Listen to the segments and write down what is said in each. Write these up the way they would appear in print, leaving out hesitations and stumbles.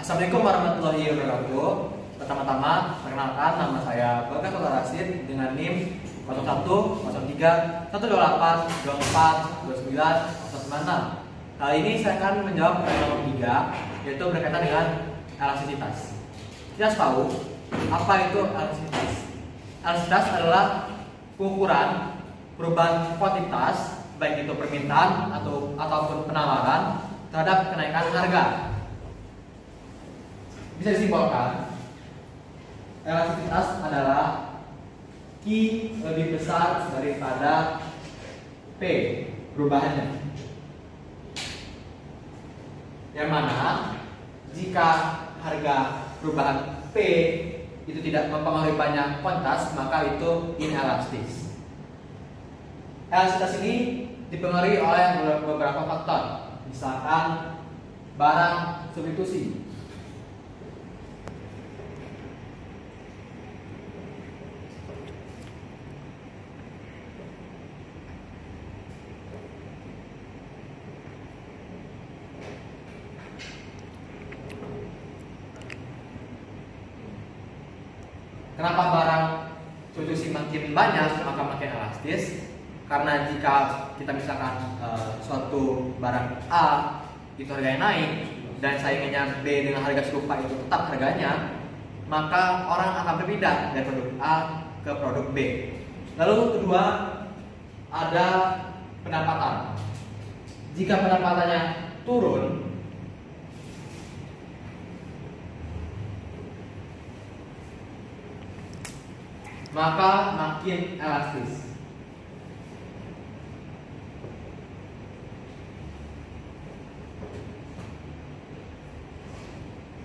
Assalamualaikum warahmatullahi wabarakatuh. Pertama-tama, perkenalkan nama saya Bagas Fathur Rasyid dengan NIM 0103 128 24 29 196. Kali ini saya akan menjawab pertanyaan nomor 3, yaitu berkaitan dengan elastisitas. Kita harus tahu apa itu elastisitas. Elastisitas adalah pengukuran perubahan kuantitas, baik itu permintaan ataupun penawaran terhadap kenaikan harga. Bisa disimpulkan, elastisitas adalah Q lebih besar daripada P perubahannya. Yang mana jika harga perubahan P itu tidak mempengaruhi banyak kuantitas, maka itu inelastis. Elastisitas ini dipengaruhi oleh beberapa faktor, misalkan barang substitusi. Kenapa barang substitusi makin banyak maka makin elastis? Karena jika kita misalkan suatu barang A itu harganya naik dan saingannya B dengan harga serupa itu tetap harganya, maka orang akan berpindah dari produk A ke produk B. Lalu kedua, ada pendapatan. Jika pendapatannya turun, maka makin elastis.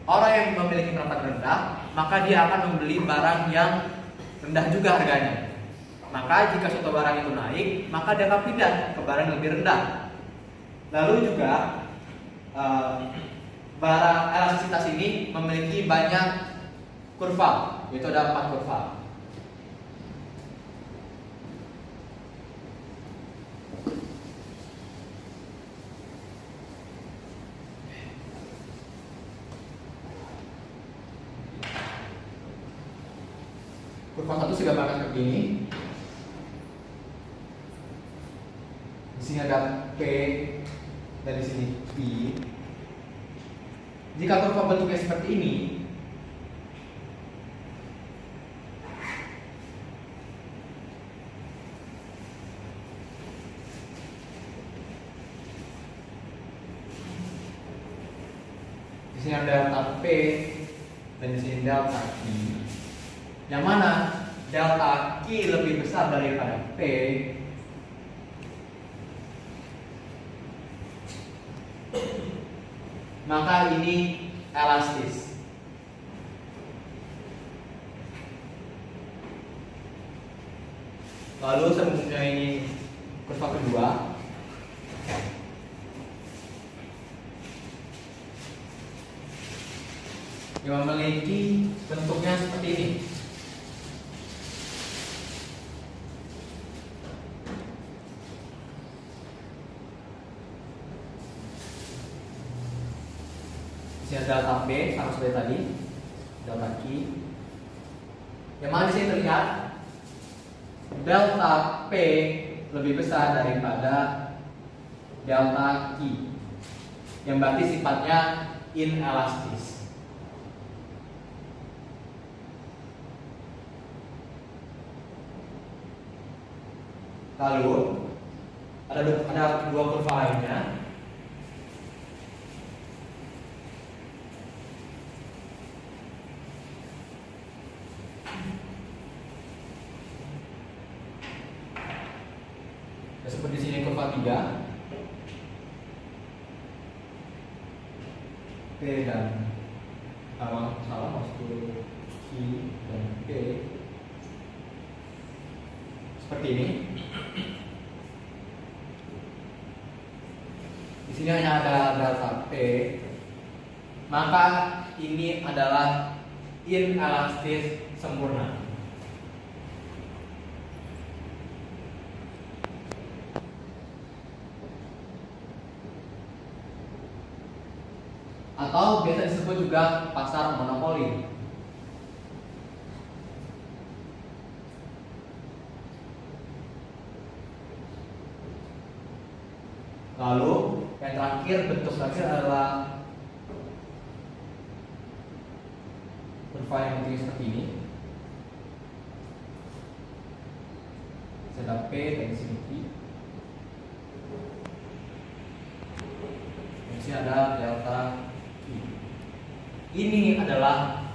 Orang yang memiliki pendapatan rendah, maka dia akan membeli barang yang rendah juga harganya. Maka jika suatu barang itu naik, maka dia akan pindah ke barang yang lebih rendah. Lalu juga barang elastisitas ini memiliki banyak kurva, yaitu ada 4 kurva. Kurva 1 sudah bahkan seperti ini. Di sini ada P dan di sini P. Jika kurva bentuknya seperti ini, di sini ada delta P dan di sini delta Q. Yang mana delta Q lebih besar daripada P, maka ini elastis. Lalu selanjutnya ini kurva kedua. Yang memiliki bentuknya seperti ini. Ini delta P sama seperti tadi, delta Q. Yang mana di sini terlihat delta P lebih besar daripada delta Q, yang berarti sifatnya inelastis. Lalu ada dua kurva lainnya. Seperti di sini kurva 3, P dan salah maksud Q dan P seperti ini. Di sini hanya ada delta P, maka ini adalah inelastis sempurna. atau biasa disebut disebut juga pasar monopoli. Lalu yang terakhir, bentuk terakhir adalah kurva yang bentuknya seperti ini. Zeta P dan sini P. Di sini ada delta I. Ini adalah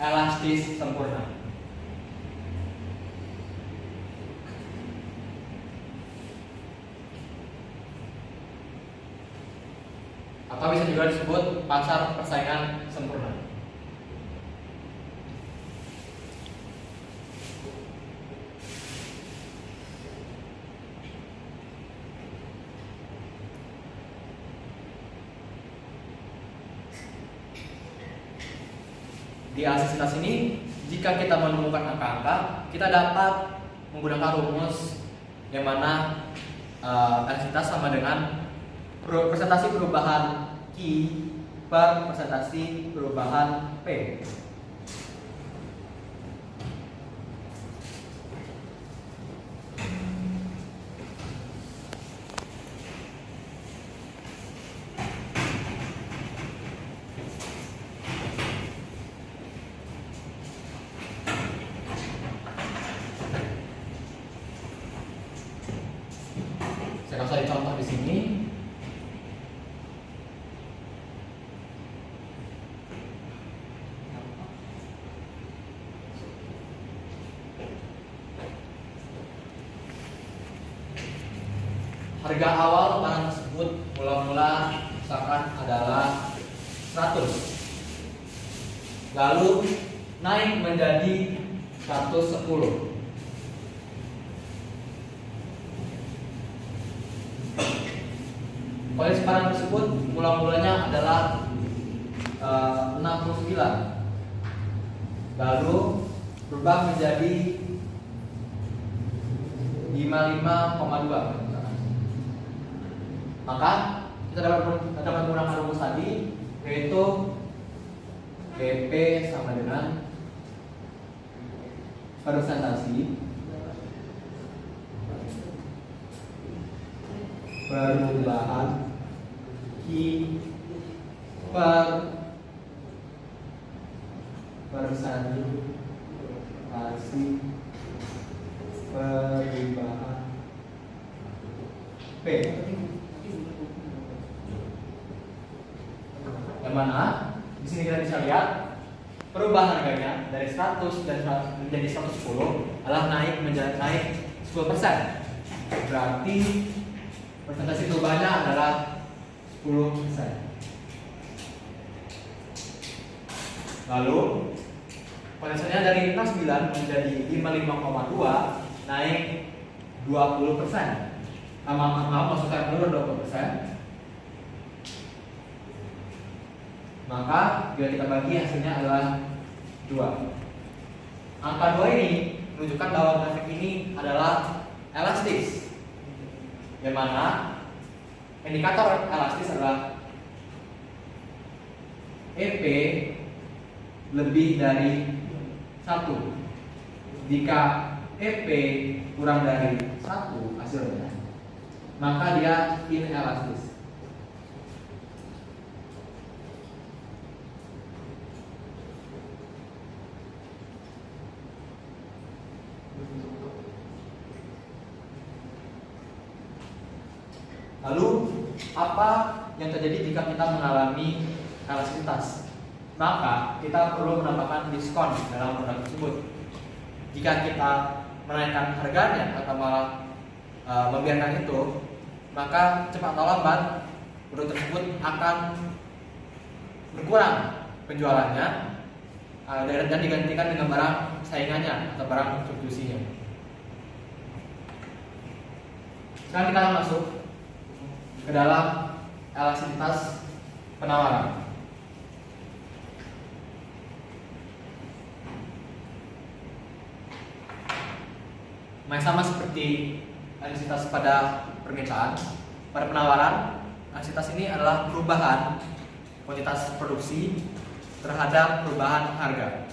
elastis sempurna. Atau bisa juga disebut pasar persaingan sempurna. Di elastisitas ini, jika kita menemukan angka-angka, kita dapat menggunakan rumus yang mana elastisitas sama dengan persentase perubahan Q per persentase perubahan P. Saya kasih contoh di sini. Harga awal barang tersebut mula-mula misalkan adalah 100, lalu naik menjadi 110. Kondisi barang tersebut mula-mulanya adalah 69, lalu berubah menjadi 55,2. Maka kita dapat menggunakan rumus tadi, yaitu GP sama dengan persentase perubahan Q per persentase perubahan P. Yang mana di sini kita bisa lihat perubahan harganya dari 100 dan menjadi 110 adalah naik 10%. Berarti persentase perubahannya adalah 10%. Lalu potensialnya dari 69 menjadi 55,2 naik 20%. Maksud saya menurun 20%. Maka bila kita bagi hasilnya adalah 2. Angka 2 ini menunjukkan bahwa grafik ini adalah elastis, yang mana indikator elastis adalah EP lebih dari 1. Jika EP kurang dari 1 hasilnya, maka dia inelastis. Lalu apa yang terjadi jika kita mengalami elastisitas? Maka kita perlu menambahkan diskon dalam produk tersebut. Jika kita menaikkan harganya atau malah membiarkan itu, maka cepat atau lambat produk tersebut akan berkurang penjualannya dan digantikan dengan barang saingannya atau barang substitusinya. Sekarang kita akan masuk ke dalam elastisitas penawaran. Masih sama seperti elastisitas pada permintaan, pada penawaran, elastisitas ini adalah perubahan kuantitas produksi terhadap perubahan harga.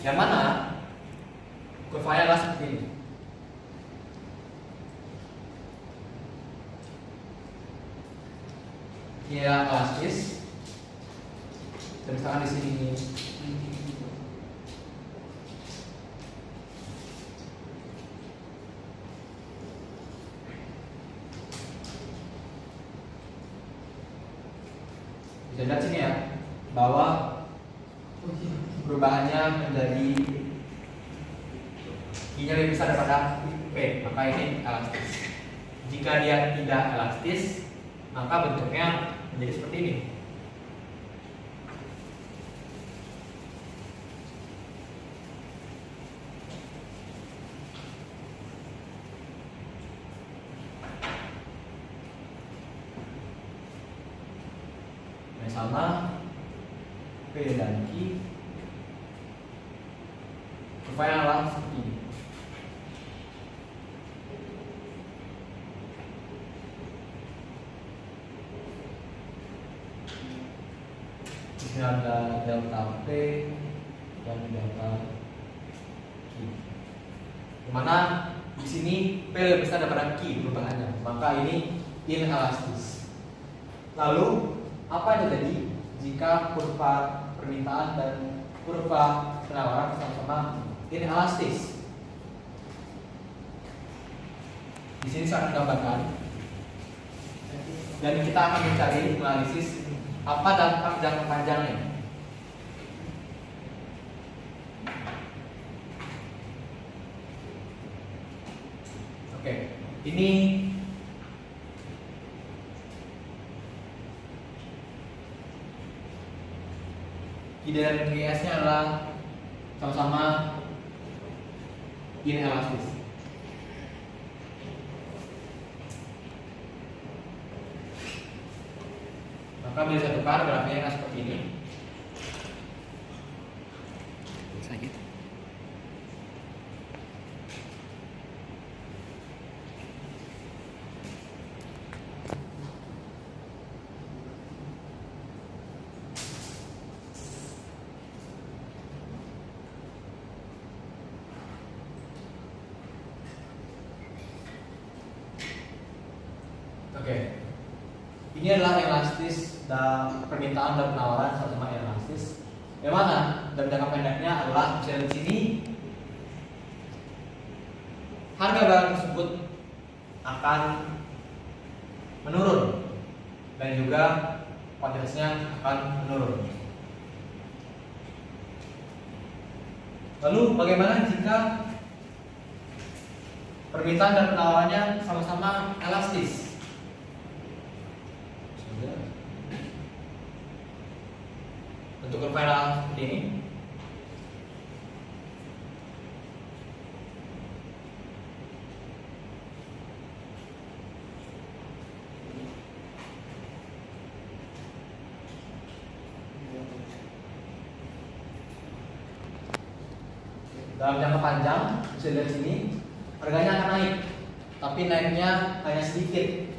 Yang mana kurvanya adalah seperti ini. Ini adalah elastis. Dan misalkan di sini bisa lihat sini ya, bahwa perubahannya menjadi I-nya lebih besar daripada P, maka ini elastis. Jika dia tidak elastis, maka bentuknya menjadi seperti ini. Yang sama P dan Q, kurvanya adalah seperti ini. Di sini ada delta P dan delta Q. Dimana di sini P lebih besar daripada Q perubahannya, maka ini inelastis. Lalu apa yang terjadi jika kurva permintaan dan kurva penawaran sama-sama inelastis? Di sini saya akan gambarkan, dan kita akan mencari analisis apa dampak jangka panjangnya. Oke, ini I dan GS-nya adalah sama-sama inelastis. Maka bila saya tukar grafiknya seperti ini. Sakit. Oke, ini adalah elastis dan permintaan dan penawaran sama-sama elastis. Yang mana dalam jangka pendeknya adalah di sini harga barang tersebut akan menurun dan juga kuantitasnya akan menurun. Lalu bagaimana jika permintaan dan penawarannya sama-sama elastis? Bentuk kurva seperti ini. Dalam jangka panjang bisa lihat sini harganya akan naik, tapi naiknya hanya sedikit.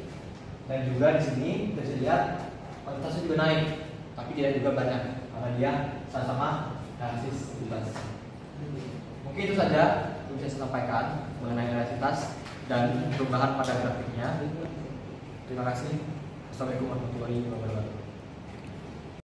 Dan juga di sini bisa lihat kuantitasnya juga naik, tapi tidak juga banyak karena dia sama-sama elastis. Mungkin itu saja yang bisa saya sampaikan mengenai elastisitas dan perubahan pada grafiknya. Terima kasih. Assalamualaikum warahmatullahi wabarakatuh.